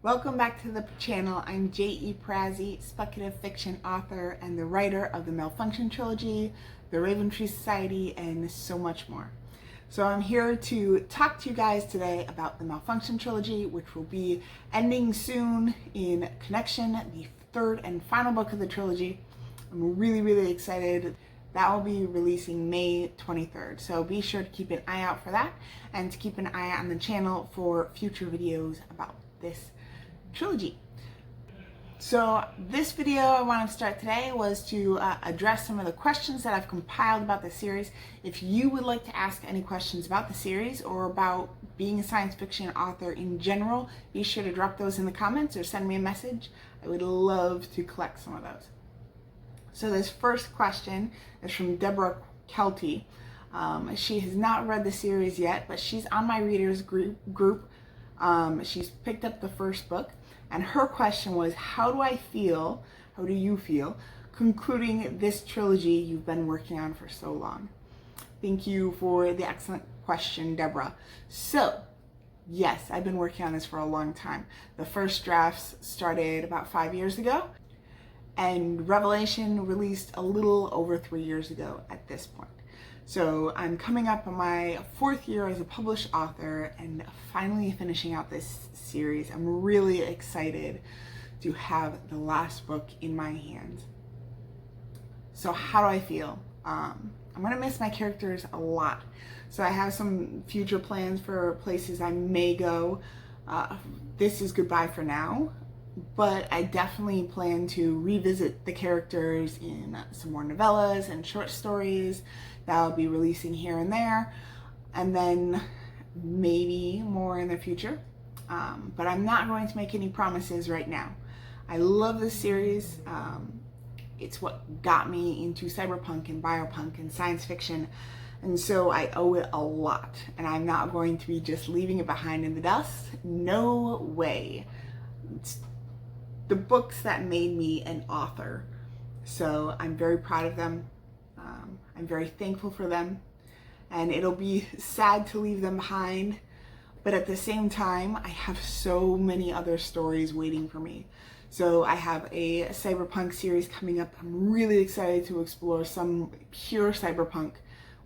Welcome back to the channel. I'm J.E. Prazzi, speculative fiction author and the writer of the Malfunction Trilogy, the Raven Tree Society, and so much more. So I'm here to talk to you guys today about the Malfunction Trilogy, which will be ending soon in Connection, the third and final book of the trilogy. I'm really excited. That will be releasing May 23rd. So be sure to keep an eye out for that and to keep an eye out on the channel for future videos about this trilogy. So this video I want to start today was to address some of the questions that I've compiled about the series. If you would like to ask any questions about the series or about being a science fiction author in general, be sure to drop those in the comments or send me a message. I would love to collect some of those. So this first question is from Deborah Kelty. She has not read the series yet, but she's on my readers group. She's picked up the first book, and her question was, how do you feel, concluding this trilogy you've been working on for so long? Thank you for the excellent question, Deborah. So, yes, I've been working on this for a long time. The first drafts started about 5 years ago, and Revelation released a little over 3 years ago at this point. So I'm coming up on my 4th year as a published author and finally finishing out this series. I'm really excited to have the last book in my hands. So how do I feel? I'm gonna miss my characters a lot. So I have some future plans for places I may go. This is goodbye for now. But I definitely plan to revisit the characters in some more novellas and short stories that I'll be releasing here and there, and then maybe more in the future. But I'm not going to make any promises right now. I love this series. It's what got me into cyberpunk and biopunk and science fiction, and so I owe it a lot, and I'm not going to be just leaving it behind in the dust. No way. It's the books that made me an author. So I'm very proud of them. I'm very thankful for them, and it'll be sad to leave them behind, but at the same time I have so many other stories waiting for me. So I have a cyberpunk series coming up. I'm really excited to explore some pure cyberpunk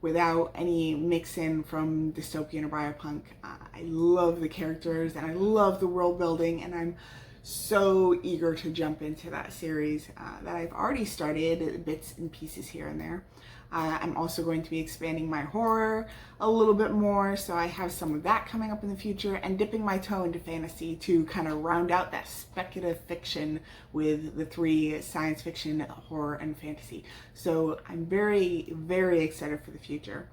without any mix-in from dystopian or biopunk. I love the characters and I love the world building, and I'm so eager to jump into that series that I've already started bits and pieces here and there. I'm also going to be expanding my horror a little bit more, so I have some of that coming up in the future, and dipping my toe into fantasy to kind of round out that speculative fiction with the 3 science fiction, horror, and fantasy. So I'm very excited for the future.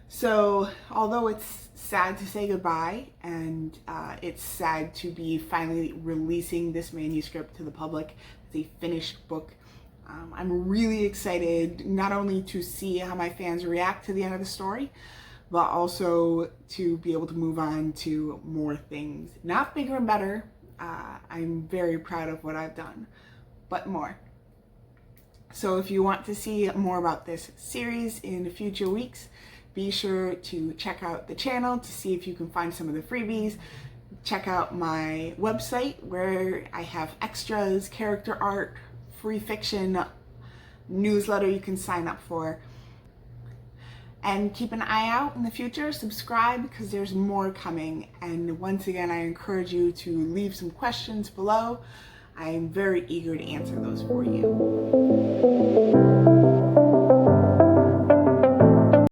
So although it's sad to say goodbye, and it's sad to be finally releasing this manuscript to the public as a finished book, I'm really excited not only to see how my fans react to the end of the story, but also to be able to move on to more things. Not bigger and better. I'm very proud of what I've done, but more. So if you want to see more about this series in future weeks, be sure to check out the channel to see if you can find some of the freebies. Check out my website where I have extras, character art, free fiction, newsletter you can sign up for. And keep an eye out in the future. Subscribe because there's more coming. And once again, I encourage you to leave some questions below. I'm very eager to answer those for you.